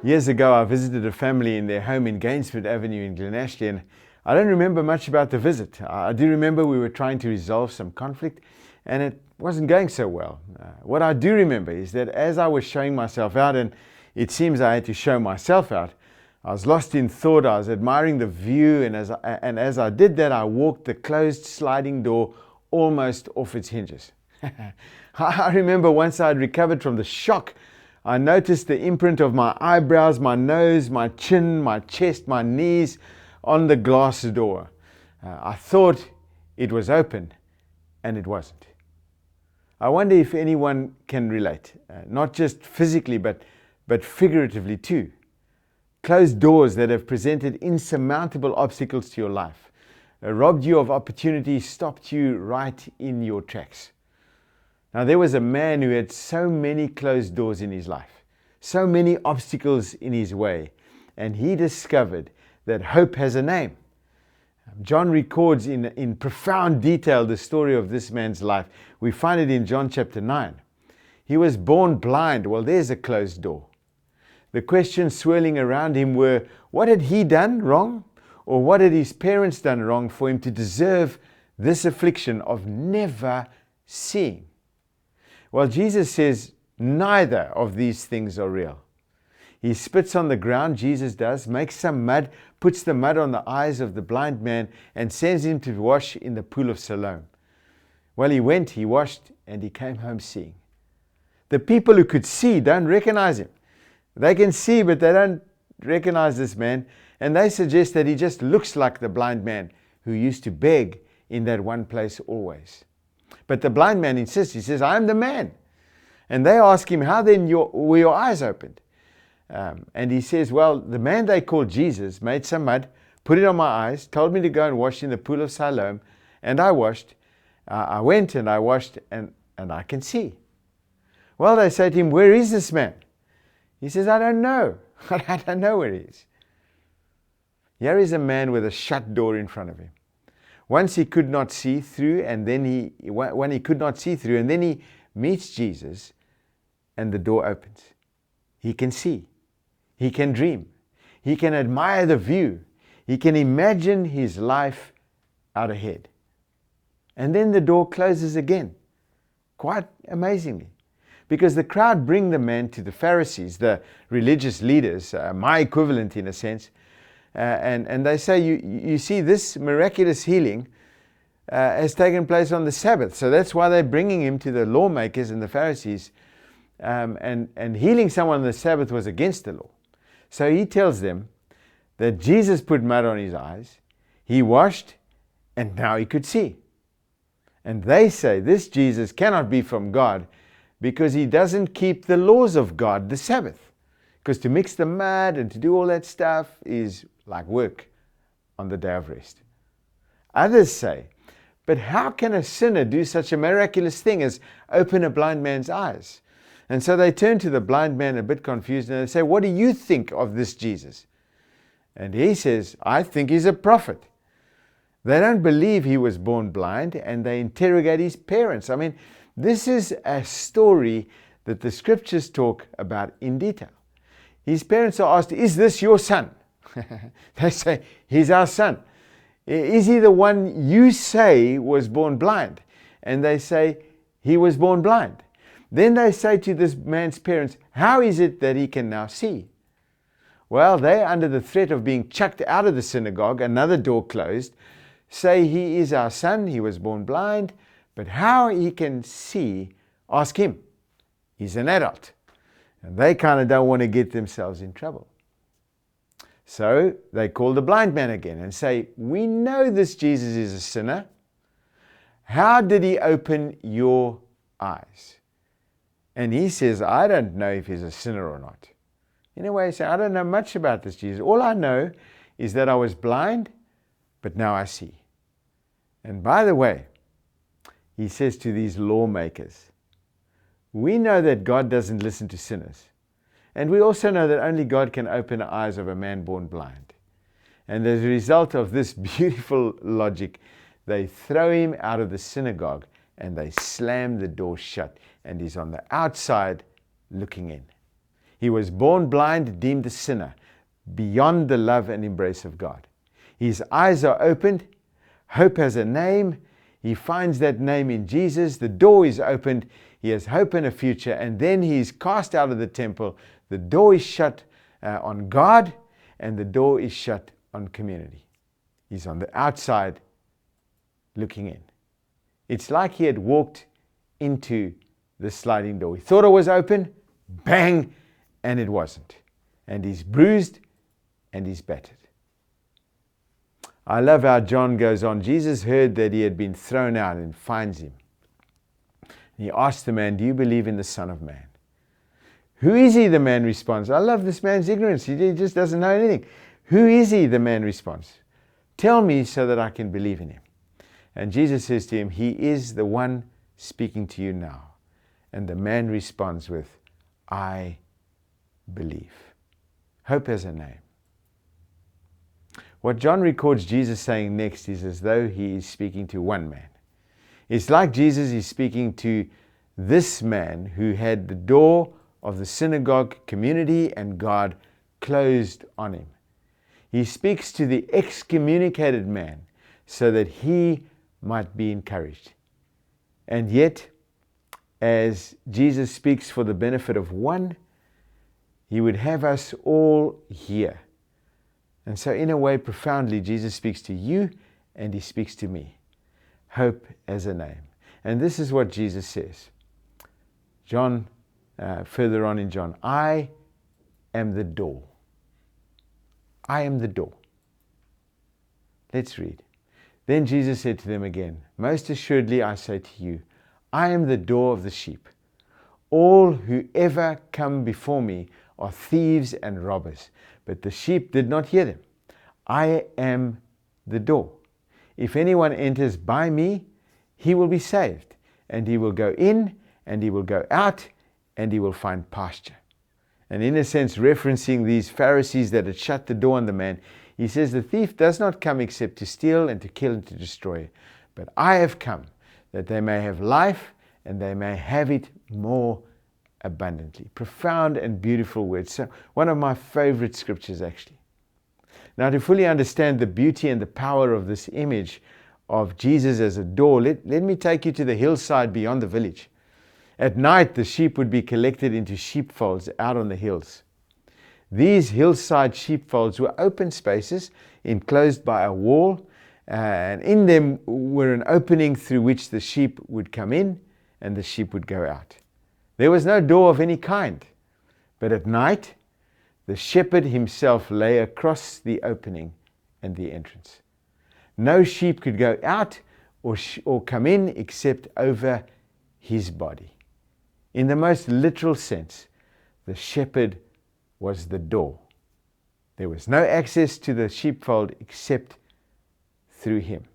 Years ago, I visited a family in their home in Gainsford Avenue in Glenashley, and I don't remember much about the visit. I do remember we were trying to resolve some conflict, and it wasn't going so well. What I do remember is that as I was showing myself out, and it seems I had to show myself out, I was lost in thought. I was admiring the view, and as I did that, I walked the closed sliding door almost off its hinges. I remember once I had recovered from the shock, I noticed the imprint of my eyebrows, my nose, my chin, my chest, my knees on the glass door. I thought it was open, and it wasn't. I wonder if anyone can relate, not just physically, but figuratively too. Closed doors that have presented insurmountable obstacles to your life, robbed you of opportunity, stopped you right in your tracks. Now, there was a man who had so many closed doors in his life, so many obstacles in his way, and he discovered that hope has a name. John records in profound detail the story of this man's life. We find it in John chapter 9. He was born blind. Well, there's a closed door. The questions swirling around him were, what had he done wrong? Or what had his parents done wrong for him to deserve this affliction of never seeing? Well, Jesus says neither of these things are real. He spits on the ground, Jesus does, makes some mud, puts the mud on the eyes of the blind man, and sends him to wash in the pool of Siloam. Well, he went, he washed, and he came home seeing. The people who could see don't recognize him. They can see, but they don't recognize this man, and they suggest that he just looks like the blind man who used to beg in that one place always. But the blind man insists. He says, I am the man. And they ask him, how then were your eyes opened? And he says, well, the man they called Jesus made some mud, put it on my eyes, told me to go and wash in the pool of Siloam, and I washed. I went and I washed, and I can see. Well, they say to him, where is this man? He says, I don't know. I don't know where he is. Here is a man with a shut door in front of him. Once he could not see through, and then he meets Jesus, and the door opens. He can see. He can dream. He can admire the view. He can imagine his life out ahead. And then the door closes again, quite amazingly. Because the crowd bring the man to the Pharisees, the religious leaders, my equivalent in a sense, and they say, you see, this miraculous healing has taken place on the Sabbath. So that's why they're bringing him to the lawmakers and the Pharisees. And healing someone on the Sabbath was against the law. So he tells them that Jesus put mud on his eyes, he washed, and now he could see. And they say this Jesus cannot be from God because he doesn't keep the laws of God, the Sabbath. Because to mix the mud and to do all that stuff is like work on the day of rest. Others say, but how can a sinner do such a miraculous thing as open a blind man's eyes? And so they turn to the blind man a bit confused and they say, what do you think of this Jesus? And he says, I think he's a prophet. They don't believe he was born blind, and they interrogate his parents. I mean, this is a story that the scriptures talk about in detail. His parents are asked, is this your son? They say, he's our son. Is he the one you say was born blind? And they say, he was born blind. Then they say to this man's parents, how is it that he can now see? Well, they, under the threat of being chucked out of the synagogue, another door closed, say he is our son, he was born blind, but how he can see, ask him. He's an adult. And they kind of don't want to get themselves in trouble. So they call the blind man again and say, we know this Jesus is a sinner. How did he open your eyes? And he says, I don't know if he's a sinner or not. In a way, he says, I don't know much about this Jesus. All I know is that I was blind, but now I see. And by the way, he says to these lawmakers, we know that God doesn't listen to sinners. And we also know that only God can open the eyes of a man born blind. And as a result of this beautiful logic, they throw him out of the synagogue and they slam the door shut. And he's on the outside looking in. He was born blind, deemed a sinner, beyond the love and embrace of God. His eyes are opened. Hope has a name. He finds that name in Jesus. The door is opened. He has hope and a future. And then he is cast out of the temple. The door is shut on God, and the door is shut on community. He's on the outside looking in. It's like he had walked into the sliding door. He thought it was open, bang, and it wasn't. And he's bruised and he's battered. I love how John goes on. Jesus heard that he had been thrown out and finds him. He asked the man, "Do you believe in the Son of Man?" "Who is he?" the man responds. I love this man's ignorance. He just doesn't know anything. "Who is he?" the man responds. "Tell me so that I can believe in him." And Jesus says to him, "He is the one speaking to you now." And the man responds with, "I believe." Hope has a name. What John records Jesus saying next is as though he is speaking to one man. It's like Jesus is speaking to this man who had the door of the synagogue, community, and God closed on him. He speaks to the excommunicated man so that he might be encouraged. And yet, as Jesus speaks for the benefit of one, he would have us all hear. And so in a way, profoundly, Jesus speaks to you and he speaks to me. Hope as a name. And this is what Jesus says. John, further on in John, "I am the door." I am the door. Let's read. Then Jesus said to them again, "Most assuredly I say to you, I am the door of the sheep. All who ever come before me are thieves and robbers, but the sheep did not hear them. I am the door. If anyone enters by me, he will be saved, and he will go in, and he will go out, and he will find pasture." And in a sense, referencing these Pharisees that had shut the door on the man, he says, "The thief does not come except to steal and to kill and to destroy. But I have come that they may have life and they may have it more abundantly." Profound and beautiful words. So one of my favorite scriptures, actually. Now, to fully understand the beauty and the power of this image of Jesus as a door, let me take you to the hillside beyond the village. At night, the sheep would be collected into sheepfolds out on the hills. These hillside sheepfolds were open spaces enclosed by a wall, and in them were an opening through which the sheep would come in and the sheep would go out. There was no door of any kind, but at night, the shepherd himself lay across the opening and the entrance. No sheep could go out or come in except over his body. In the most literal sense, the shepherd was the door. There was no access to the sheepfold except through him.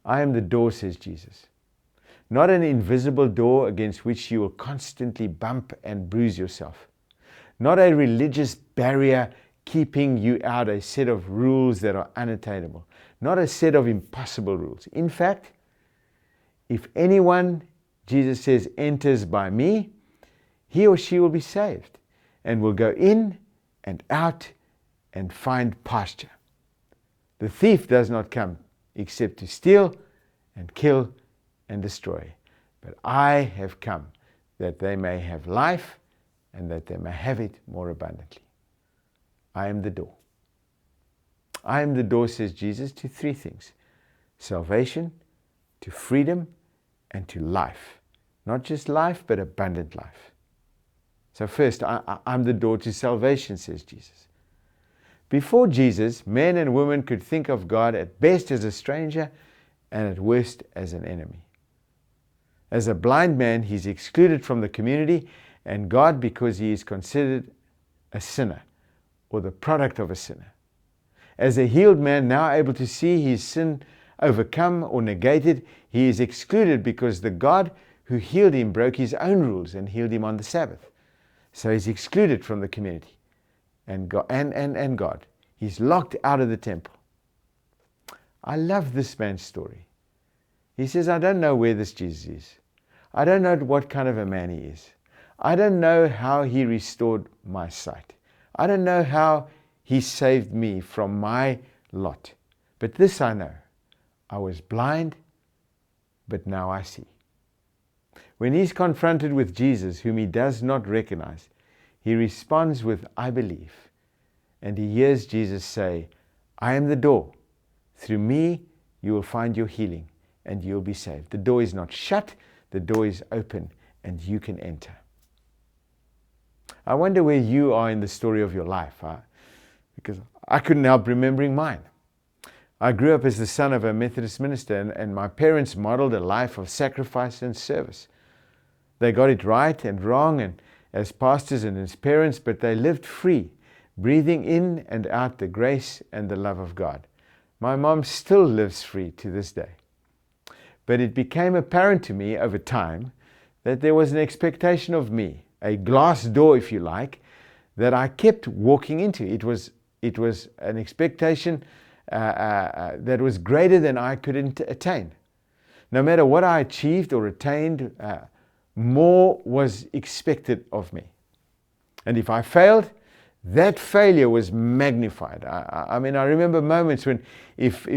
"I am the door," says Jesus. Not an invisible door against which you will constantly bump and bruise yourself. Not a religious barrier keeping you out, a set of rules that are unattainable. Not a set of impossible rules. In fact, if anyone, Jesus says, enters by me, he or she will be saved and will go in and out and find pasture. The thief does not come except to steal and kill and destroy. But I have come that they may have life and that they may have it more abundantly. I am the door. I am the door, says Jesus, to three things: salvation, to freedom, and to life. Not just life, but abundant life. So first, I'm the door to salvation, says Jesus. Before Jesus, men and women could think of God at best as a stranger and at worst as an enemy. As a blind man, he's excluded from the community and God because he is considered a sinner or the product of a sinner. As a healed man, now able to see his sin overcome or negated, he is excluded because the God who healed him broke his own rules and healed him on the Sabbath. So he's excluded from the community and God. He's locked out of the temple. I love this man's story. He says, I don't know where this Jesus is. I don't know what kind of a man he is. I don't know how He restored my sight. I don't know how He saved me from my lot. But this I know, I was blind, but now I see. When he's confronted with Jesus, whom he does not recognize, he responds with, I believe. And he hears Jesus say, I am the door. Through me, you will find your healing and you'll be saved. The door is not shut, the door is open, and you can enter. I wonder where you are in the story of your life, because I couldn't help remembering mine. I grew up as the son of a Methodist minister, and my parents modeled a life of sacrifice and service. They got it right and wrong, and as pastors and as parents, but they lived free, breathing in and out the grace and the love of God. My mom still lives free to this day. But it became apparent to me over time that there was an expectation of me, a glass door, if you like, that I kept walking into. It was an expectation that was greater than I could attain. No matter what I achieved or attained, more was expected of me. And if I failed, that failure was magnified. I mean, I remember moments when if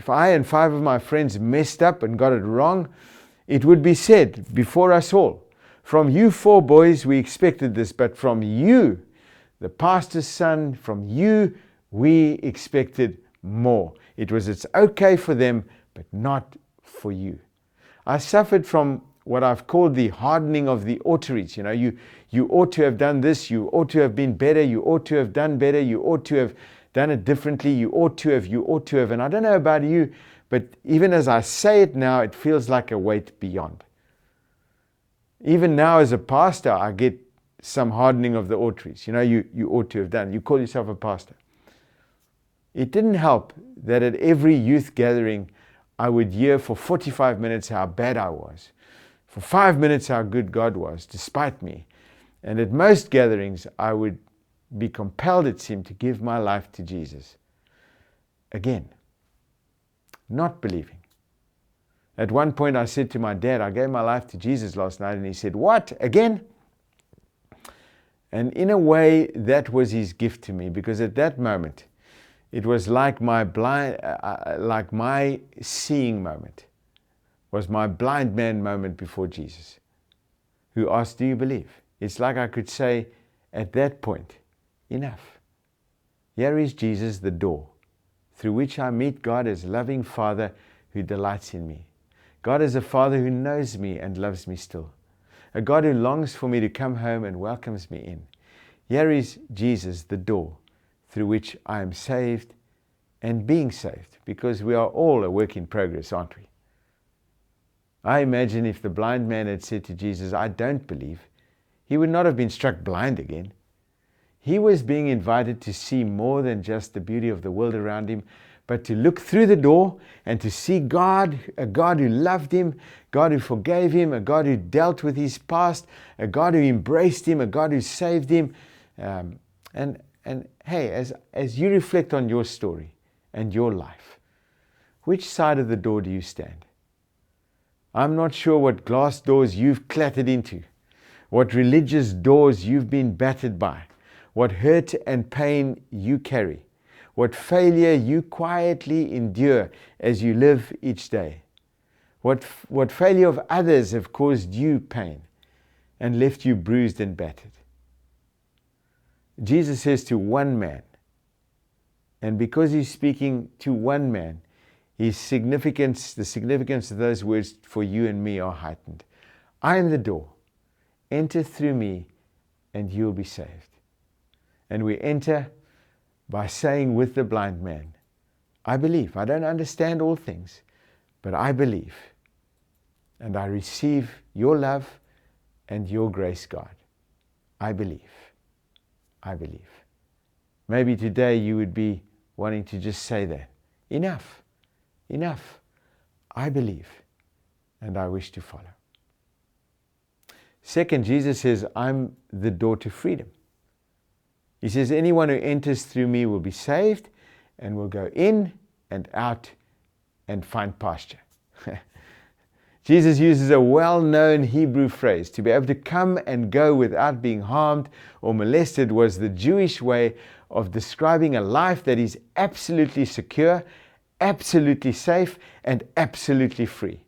I and 5 of my friends messed up and got it wrong, it would be said before us all, from you 4 boys, we expected this, but from you, the pastor's son, from you, we expected more. It's okay for them, but not for you. I suffered from what I've called the hardening of the oughtaries. You know, you ought to have done this, you ought to have been better, you ought to have done better, you ought to have done it differently, you ought to have. And I don't know about you, but even as I say it now, it feels like a weight beyond. Even now as a pastor, I get some hardening of the oughtaries. You know, you ought to have done. You call yourself a pastor. It didn't help that at every youth gathering, I would hear for 45 minutes how bad I was. For 5 minutes how good God was, despite me. And at most gatherings, I would be compelled, it seemed, to give my life to Jesus. Again, not believing. At one point I said to my dad, I gave my life to Jesus last night, and he said, what, again? And in a way, that was his gift to me, because at that moment, it was like my seeing moment, was my blind man moment before Jesus, who asked, do you believe? It's like I could say at that point, enough. Here is Jesus, the door, through which I meet God as loving Father who delights in me. God is a Father who knows me and loves me still. A God who longs for me to come home and welcomes me in. Here is Jesus, the door, through which I am saved and being saved, because we are all a work in progress, aren't we? I imagine if the blind man had said to Jesus, I don't believe, he would not have been struck blind again. He was being invited to see more than just the beauty of the world around him, but to look through the door and to see God, a God who loved him, God who forgave him, a God who dealt with his past, a God who embraced him, a God who saved him. And hey, as you reflect on your story and your life, which side of the door do you stand? I'm not sure what glass doors you've clattered into, what religious doors you've been battered by, what hurt and pain you carry, what failure you quietly endure as you live each day, what failure of others have caused you pain and left you bruised and battered. Jesus says to one man, and because he's speaking to one man, the significance of those words for you and me are heightened. I am the door. Enter through me and you'll be saved. And we enter by saying with the blind man, I believe. I don't understand all things, but I believe. And I receive your love and your grace, God. I believe. I believe. Maybe today you would be wanting to just say that. Enough. Enough. I believe, and I wish to follow. Second, Jesus says, I'm the door to freedom. He says, anyone who enters through me will be saved and will go in and out and find pasture. Jesus uses a well-known Hebrew phrase. To be able to come and go without being harmed or molested was the Jewish way of describing a life that is absolutely secure, absolutely safe, and absolutely free.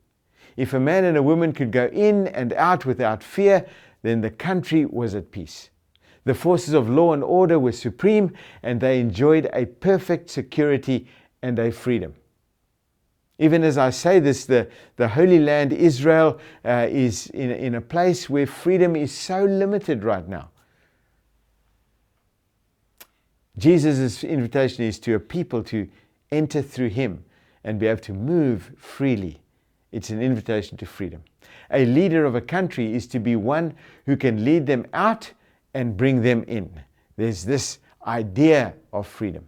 If a man and a woman could go in and out without fear, then the country was at peace. The forces of law and order were supreme, and they enjoyed a perfect security and a freedom. Even as I say this, the Holy Land, Israel, is in a place where freedom is so limited right now. Jesus' invitation is to a people to enter through Him and be able to move freely. It's an invitation to freedom. A leader of a country is to be one who can lead them out and bring them in. There's this idea of freedom.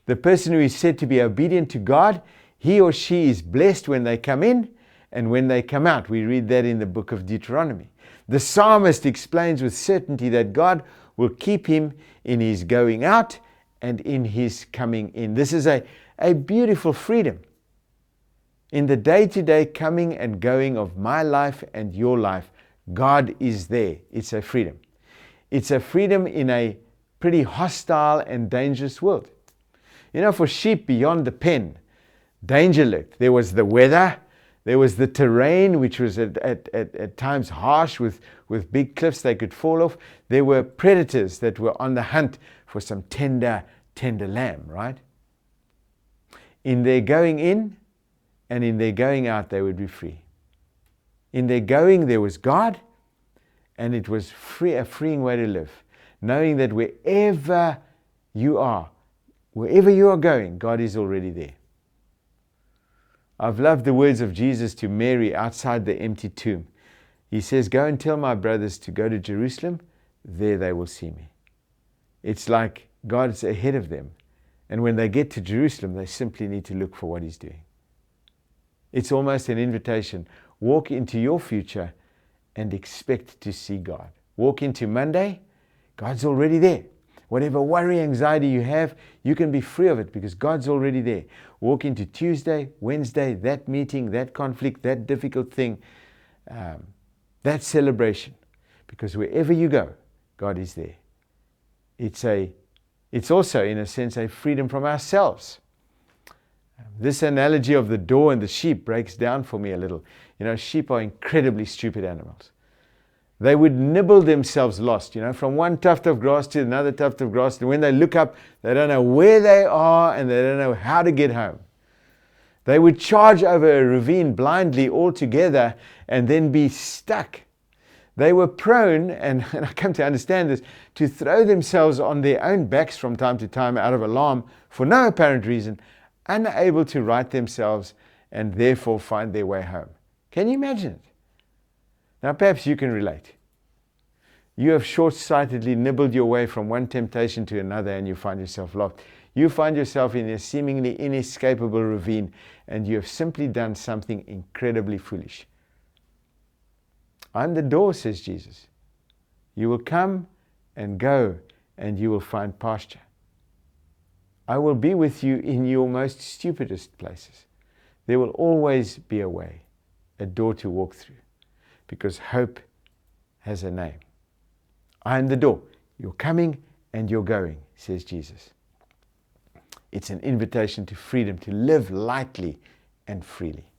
The person who is said to be obedient to God, he or she is blessed when they come in and when they come out. We read that in the book of Deuteronomy. The psalmist explains with certainty that God will keep him in his going out and in his coming in. This is a beautiful freedom. In the day-to-day coming and going of my life and your life, God is there. It's a freedom. It's a freedom in a pretty hostile and dangerous world. You know, for sheep beyond the pen, danger lurked. There was the weather, there was the terrain, which was at times harsh with big cliffs they could fall off. There were predators that were on the hunt for some tender lamb, right? In their going in and in their going out, they would be free. In their going, there was God, and it was a freeing way to live, knowing that wherever you are going, God is already there. I've loved the words of Jesus to Mary outside the empty tomb. He says, "Go and tell my brothers to go to Jerusalem. There they will see me." It's like God's ahead of them. And when they get to Jerusalem, they simply need to look for what He's doing. It's almost an invitation. Walk into your future and expect to see God. Walk into Monday, God's already there. Whatever worry, anxiety you have, you can be free of it because God's already there. Walk into Tuesday, Wednesday, that meeting, that conflict, that difficult thing, that celebration. Because wherever you go, God is there. It's also, in a sense, a freedom from ourselves. This analogy of the door and the sheep breaks down for me a little. You know, sheep are incredibly stupid animals. They would nibble themselves lost, from one tuft of grass to another tuft of grass. And when they look up, they don't know where they are and they don't know how to get home. They would charge over a ravine blindly altogether and then be stuck. They were prone, and I come to understand this, to throw themselves on their own backs from time to time out of alarm for no apparent reason, unable to right themselves and therefore find their way home. Can you imagine it? Now perhaps you can relate. You have short-sightedly nibbled your way from one temptation to another and you find yourself lost. You find yourself in a seemingly inescapable ravine and you have simply done something incredibly foolish. I'm the door, says Jesus. You will come and go and you will find pasture. I will be with you in your most stupidest places. There will always be a way, a door to walk through. Because hope has a name. I am the door. You're coming and you're going, says Jesus. It's an invitation to freedom, to live lightly and freely.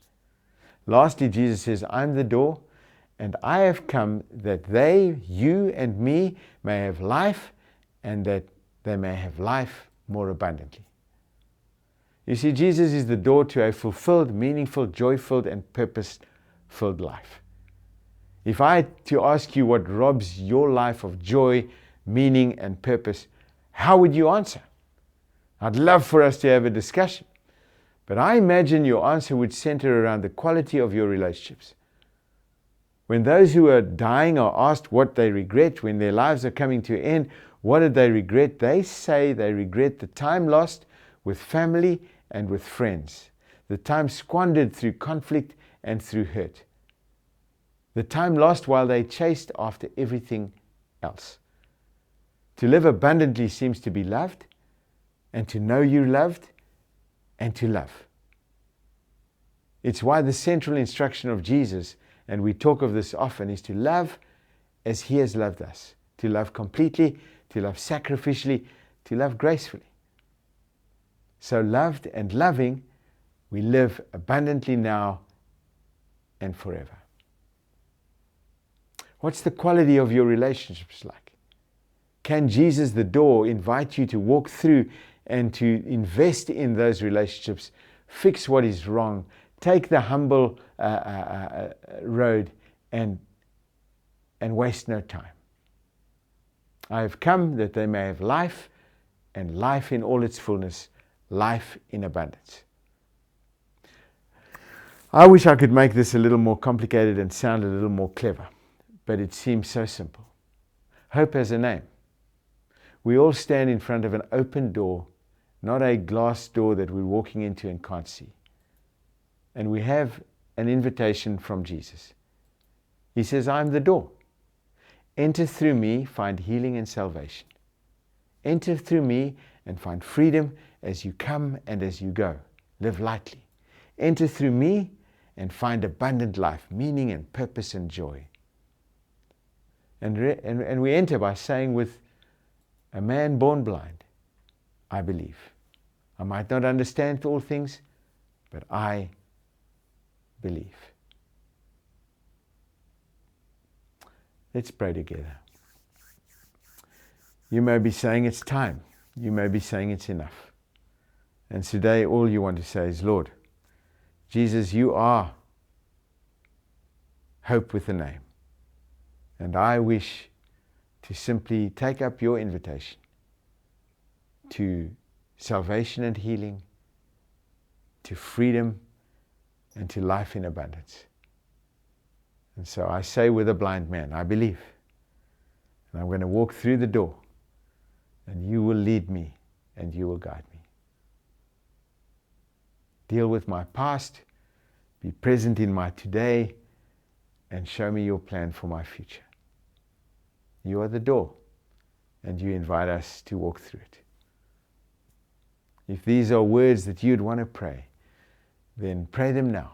Lastly, Jesus says, I'm the door, and I have come that they, you and me, may have life, and that they may have life more abundantly. You see, Jesus is the door to a fulfilled, meaningful, joy-filled, and purpose-filled life. If I had to ask you what robs your life of joy, meaning, and purpose, how would you answer? I'd love for us to have a discussion, but I imagine your answer would center around the quality of your relationships. When those who are dying are asked what they regret, when their lives are coming to an end, what did they regret? They say they regret the time lost with family and with friends, the time squandered through conflict and through hurt. The time lost while they chased after everything else. To live abundantly seems to be loved, and to know you loved, and to love. It's why the central instruction of Jesus, and we talk of this often, is to love as He has loved us. To love completely, to love sacrificially, to love gracefully. So loved and loving, we live abundantly now and forever. What's the quality of your relationships like? Can Jesus, the door, invite you to walk through and to invest in those relationships, fix what is wrong, take the humble road, and waste no time? I have come that they may have life, and life in all its fullness, life in abundance. I wish I could make this a little more complicated and sound a little more clever, but it seems so simple. Hope has a name. We all stand in front of an open door, not a glass door that we're walking into and can't see. And we have an invitation from Jesus. He says, I'm the door. Enter through me, find healing and salvation. Enter through me and find freedom as you come and as you go. Live lightly. Enter through me and find abundant life, meaning and purpose and joy. And we enter by saying with a man born blind, I believe. I might not understand all things, but I believe. Let's pray together. You may be saying it's time. You may be saying it's enough. And today all you want to say is, Lord, Jesus, you are hope with a name. And I wish to simply take up your invitation to salvation and healing, to freedom, and to life in abundance. And so I say with a blind man, I believe. And I'm going to walk through the door, and you will lead me, and you will guide me. Deal with my past, be present in my today, and show me your plan for my future. You are the door, and you invite us to walk through it. If these are words that you'd want to pray, then pray them now.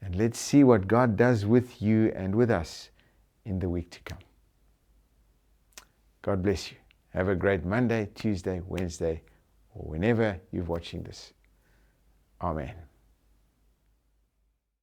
And let's see what God does with you and with us in the week to come. God bless you. Have a great Monday, Tuesday, Wednesday, or whenever you're watching this. Amen.